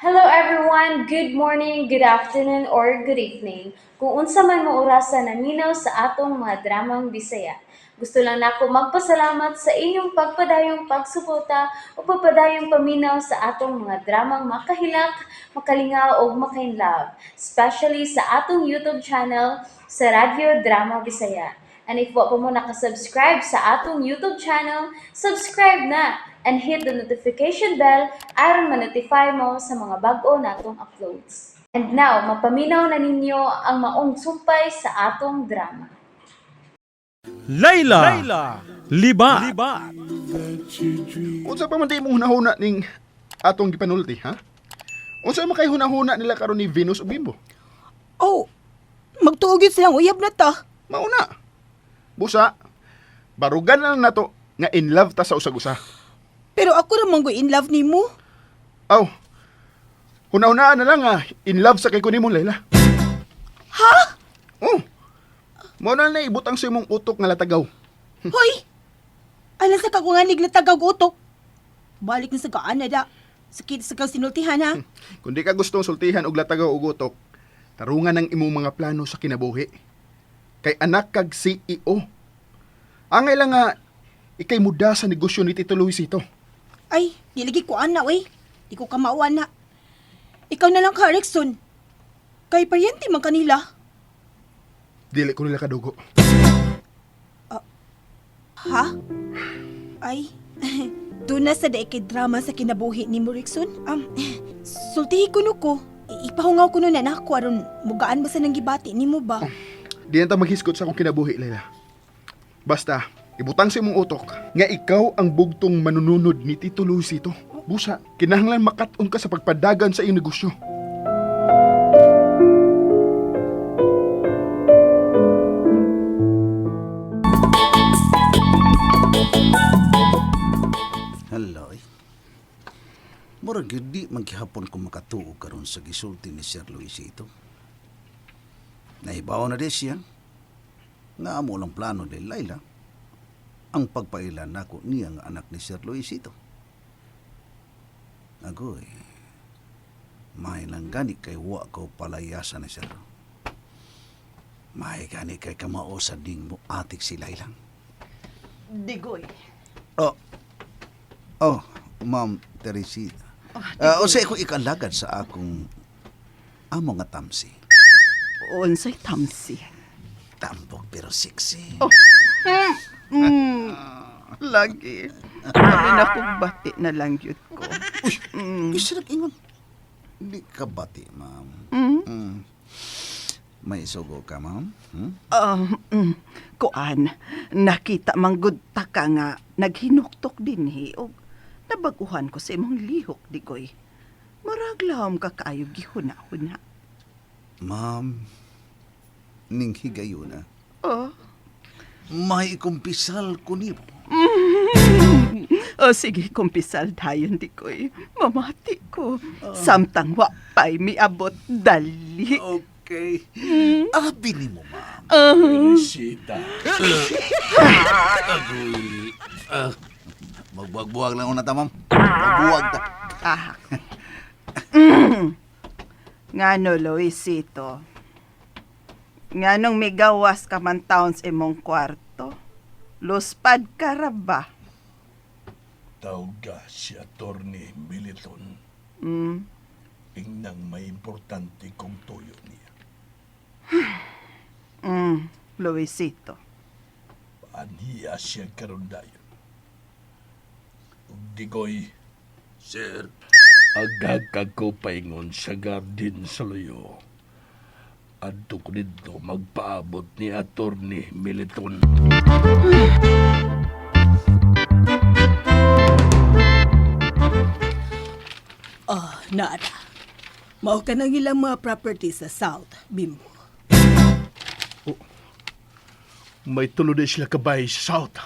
Hello everyone, good morning, good afternoon, or good evening. Kung unsa man mo orasan naminaw sa atong mga dramang Bisaya. Gusto lang nako magpasalamat sa inyong pagpadayong pagsuporta o pagpadayong paminaw sa atong mga dramang makahilak, makalingaw o makainlove, especially sa atong YouTube channel sa Radyo Drama Bisaya. And if wa pa mo nakasubscribe sa atong YouTube channel, subscribe na and hit the notification bell aron ma-notify mo sa mga bag-o natong uploads. And now, mapaminaw na ninyo ang maong sumpay sa atong drama. Layla, Liba. Unsa pa man di mo hunahuna ning atong gipanulti, ha? Unsa man kay hunahuna nila karon ni Venus ug Bimbo? Oh, magtuugid silang uyab na ta. Mauna. Busa, barugan na lang nato nga in love ta sa usag-usa. Pero ako ramang go in love nimo. Aw. Hunahunaan na lang nga in love sa kay kunin mo, Layla. Ha? Oh. Mao na ibutang sa imong utok nga latagaw. Hoy! Alam sa kagunganig na tagaw utok. Balik na sa kaana da. Sakit sa kang sinultihan ha. Kung di ka gustong sultihan og latagaw ug utok, tarungan ang imong mga plano sa kinabuhi. Kay anak kag CEO. Angay lang nga ikay muda sa negosyo ni Tito Luisito. Ay, dilagi ko ana wey. Di ko kamauan na. Ikaw na lang ka, Rickson. Kay paryente man kanila. Dili ko nila kadugo. Ha? Ay, doon na sa daikay drama sa kinabuhi ni mo, Rickson. Sultihi ko no ko. Ipahungaw ko no na nako aron mugaan ba sa nang gibati ni mo ba? Di na ta maghiskot sa akong kinabuhi, Layla. Basta, ibutang sa imong utok nga ikaw ang bugtong manununod ni Tito Luisito. Busa, kinahanglan makat-on ka sa pagpadagan sa iyong negosyo. Hello. Murag yun di maghihapon ko makatuo karon sa gisulti ni Sir Luisito. Nahibaw na di siya nga amo lang plano ni Layla ang pagpailan nako niya nga anak ni Sir Luisito. Agoy, may lang gani kay wa ko palayasan ni Sir. May gani kay kamaosan ding mo atik si Layla. Digoy. Oh, Ma'am Teresita. O sa ko ikalagad sa akong amo nga tamsi. Unsay tamsi. Tambok pero sexy. Lagi. Kami na kong bati na lang yun ko. Isa ingon. Di ka bati, ma'am. May sugo ka, ma'am? Kuan, nakita manggod ta ka nga naghinuktok din o nabaguhan ko sa imong lihok, Digoy. Maraglahom ka kaayo gihuna-huna. Ma'am, ning higayo na. Oh. May kumpisal ko ni. Sige, kumpisal dayon, Digoy. Mamati ko. Samtang wapay miabot dali. Okay. Bili mo, ma'am. Sita. Agoy. Magbuwag-buwag lang una ta, ma'am. Magbuwag ta. Ngano, Luisito? Nganong may gawas ka man taon sa imong kwarto? Luspad ka ra ba? Tawga si Attorney Militon. Ingnang may importante kong tuyo niya. Luisito. Anhiya siya karon dayon. Ug Digoy, Sir, agagag ko paingon sa garden sa Loyo. Adto ko dito magpaabot ni Attorney Militon. Nada. Mao ka nang ilang mga property sa South, Bimbo. May tulo na sila kabay sa South.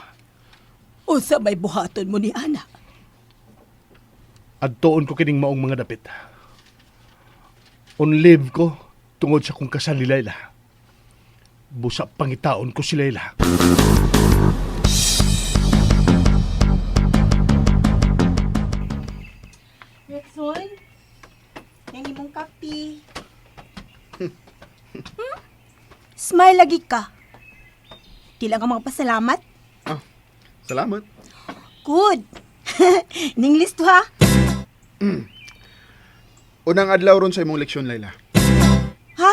Usa may buhaton mo ni Ana. Adtoon ko kining maong mga dapit. On leave ko tungod sa kong kasal ni Layla. Busa pangitaon ko si Layla. Rexon? Smile lagi ka. Tila ka mga pasalamat. Ah, salamat. Good. Ninglis to ha. Unang adlaw ron sa imong leksyon, Layla. Ha?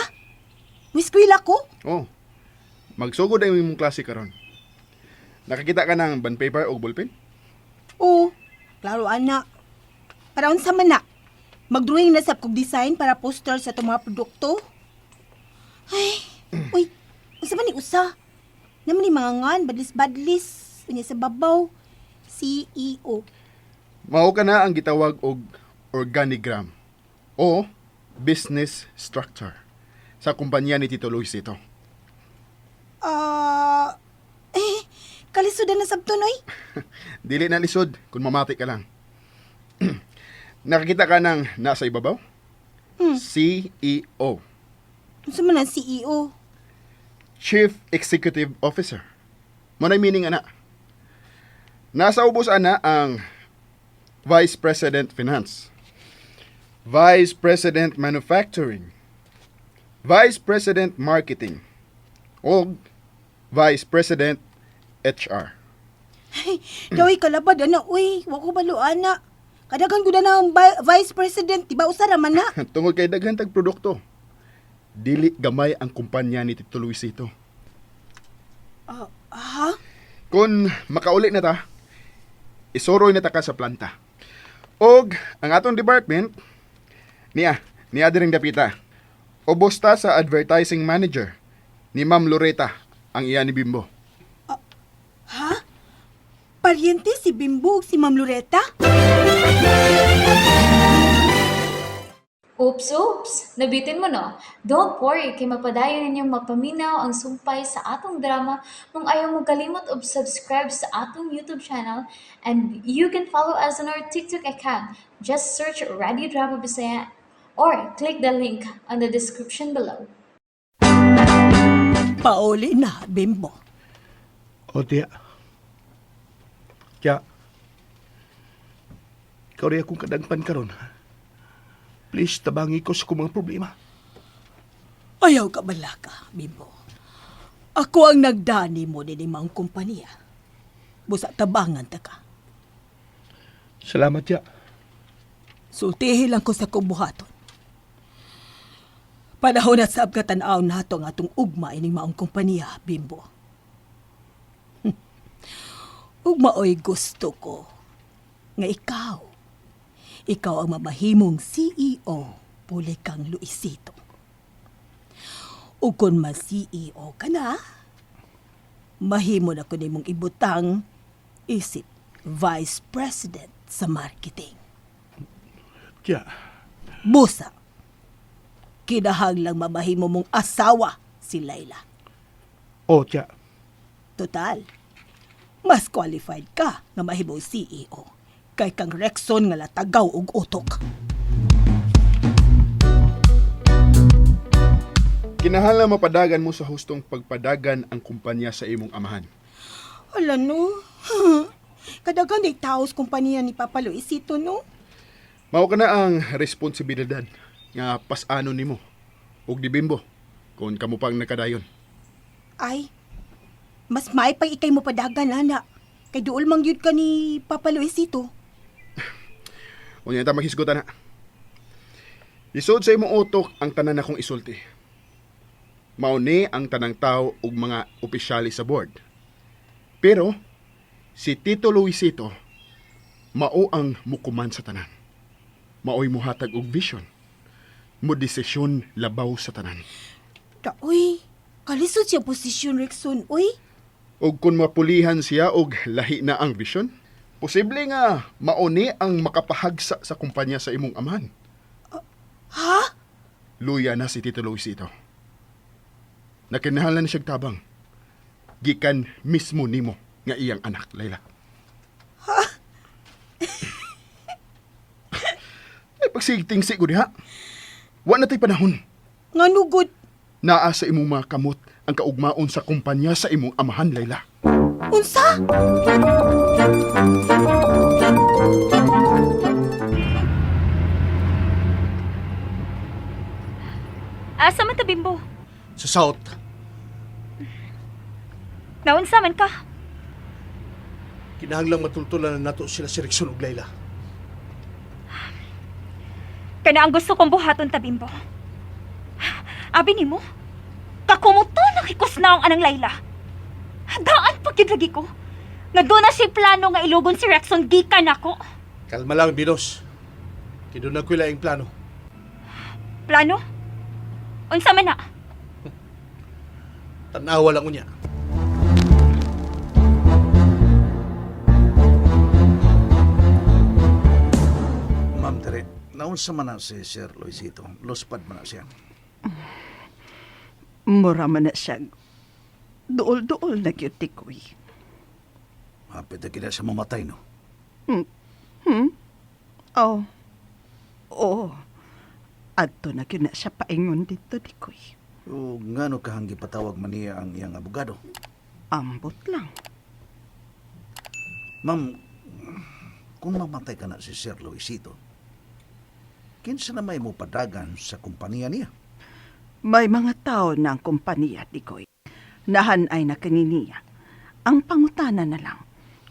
May eskwela ko? Oh, magsugod ang imong klase karon. Nakakita ka ng bond paper o ballpen? Oo. Klaro, ana. Para unsa man na. Mag-drawing na sa kog design para poster sa itong mga produkto. Ay, uy. Unsa man ni usa? Naman ni mga ngan, badlis-badlis. Unya sa babaw. CEO. Mao ka na ang gitawag og organigram o business structure sa kumpanya ni Tito Luis ito. Kalisodan na sabton, oy. Dili na lisod kung mamati ka lang. Nakakita ka ng nasa ibabaw? CEO, Unsa man ang CEO? Chief Executive Officer. Mo na meaning ana. Nasa ubos ana ang Vice President Finance, Vice President Manufacturing, Vice President Marketing, o Vice President HR. Dawi kalabad, ana, uy. Wako balo, ana. Kadagan ko na ang vice president. Diba usara man na? Tungod kay daghan tag produkto, dili gamay ang kumpanya ni Tito Luisito. Ha? Kung makauli na ta, isoroy na ta ka sa planta. Og ang atong department, niya diring dapita. Ubos ta sa advertising manager ni Ma'am Loretta, ang iya ni Bimbo. Ha? Paryente si Bimbo ug si Ma'am Loretta? Oops! Nabitin mo no? Don't worry, kay mapadayon ninyong mapaminaw ang sumpay sa atong drama kung ayaw mo kalimot og subscribe sa atong YouTube channel and you can follow us on our TikTok account. Just search Radio Drama Bisaya or click the link on the description below. Pauli na, Bimbo. O tiya. Kaya, ikaw rin akong kadagpan karon. Please, tabangi ko sa kong mga problema. Ayaw ka bala ka, Bimbo. Ako ang nagdani mo din imang kumpanya. Busa tabangan ta ka. Salamat, tiya. Sultihi lang ko sa kubuhaton. Panahon na sa abkatanaw nato ang atong ugma ining maong kumpanya, Bimbo. Ugmaoy gusto ko nga ikaw ang mamahimong CEO puli kang Luisito. Ug kun ma-CEO ka na, mahimo na ko nimong ibutang isip Vice President sa marketing. Tiya, Busa, kinahanglang mamahimo mong asawa si Layla. o tiya. Total, mas qualified ka nga mahimong CEO kay kang Rexon nga latagaw og utok. Kinahanglan mapadagan mo sa hustong pagpadagan ang kumpanya sa imong amahan. Wala no. Kadagan di taos kumpanya ni Papa Luisito no. Mao ka na ang responsibilidad nga pasano nimo ug di Bimbo kung kamo pang nakadayon. Ay, mas maipay ikay mo padagan, ana. Kay duol mang yun ka ni Papa Luisito. Unya ta maghisgutan na. Isod sa imong utok ang tanan akong isulti. Mao ni ang tanang tao ug mga opisyali sa board. Pero si Tito Luisito mao ang mukuman sa tanan. Mao'y muhatag og vision. Mo desisyon labaw sa tanan. Uy, kalisod siya posisyon, Rexon, uy. Ug kung mapulihan siya og lahi na ang vision, posible nga mauni ang makapahagsa sa kumpanya sa imong amahan. Ha? Luya na si Tito Luisito. Nakinahanglan na siyang tabang. Gikan mismo nimo nga iyang anak, Layla. Ay pagsigting siguro ha. Wa na tay panahon. Nga nugod. Naa sa imong mga kamot ang kaugmaon sa kumpanya sa imong amahan, Layla. Unsa? Asa man ta, Bimbo? Sa South, Naunsa man ka? Kinahanglang matultulan na nato sila si Rickson ug Layla. Kana ang gusto kong buhaton ta, Bimbo. Abi nimo, kakumuto nakikusnaong anang Layla. Daan pagid lagi ko. Nga doon na si plano nga ilugon si Rexon gikan ako. Kalma lang, Binos. Kidunag ko laing plano. Plano? Unsa man na? Tanawa lang unya. Ma'am Tere, naunsa man na si Sir Luisito. Luspad man na siya. Mura man na siya. Duol-duol na gyud tikoy. Hapit na kina siya mamatay, no? Oh. Oo. Adto na gyud na siya paingon dito tikoy. O ngano kahang gipatawag man niya ang iyang abogado? Ambot lang. Ma'am, kung mamatay ka na si Sir Luisito, kinsa na may mo padagan sa kumpanya niya? May mga tao na ang kumpanya tikoy. Nahan ay nakaniniya. Ang pangutana na lang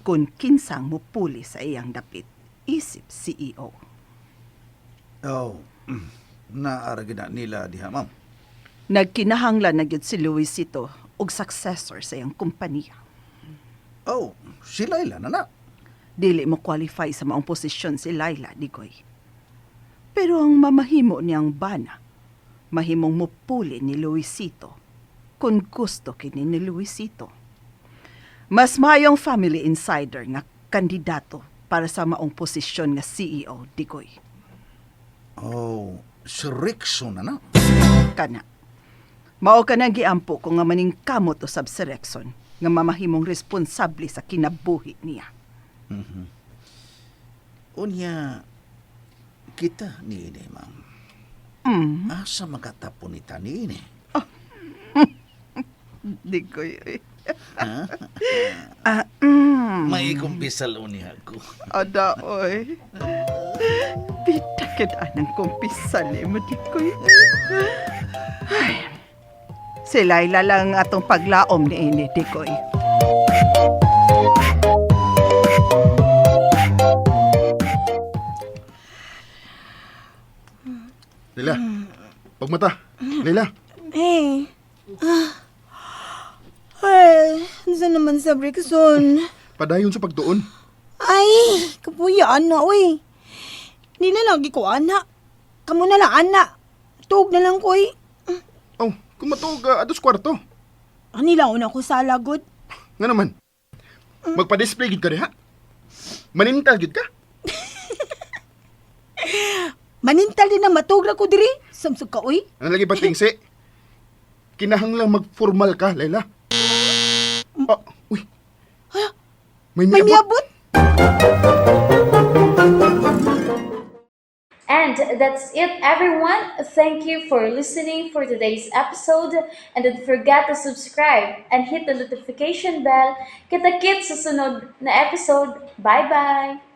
kung kinsang mupuli sa iyang dapit isip CEO. Oh, naaragi na nila diha, ma'am. Nagkinahanglan na gyud si Luisito og successor sa iyang kumpanya. Oh, si Layla na na. Dili mo qualify sa maong posisyon si Layla, Digoy. Pero ang mamahimo niyang bana, mahimong mupuli ni Luisito kung gusto kini ni Luisito. Mas mayong family insider nga kandidato para sa maong posisyon nga CEO, Digoy. Oh, si Rickson na na. Kana. Mao ka nang giampo ko nga maning kamot usab si Rexon nga mamahimong responsable sa kinabuhi niya. Unya, kita ni ini, ma'am. Asa makatapon ni tani ini? Digoy. May kumpisal unya ako. Ada, oy. Pitakit anang kumpisal mo, Digoy. Ay, si Layla lang atong paglaom ni ini, Digoy. Layla, pagmata. Layla, Eh. Ay, saan naman sa Rickson? padayon sa pagtuon. Ay, kapuyaan na, uy. Nila lagi ko, anak. Kamu na lang, anak. Tug na lang ko, eh. Oh, kung matuog ka, atos kwarto. Nila una ko sa lagod. Nga naman, magpa-display gid ka diha. Manintal gid ka. Manintal din na matug na ko diri. Samsug ka, uy. Ano lagi ba tingsi? Kinahanglang mag-formal ka, Layla. Ah, uy. May May miabot. miabot. And that's it, everyone. Thank you for listening for today's episode. And don't forget to subscribe and hit the notification bell. Kita-kits sa sunod na episode. Bye-bye!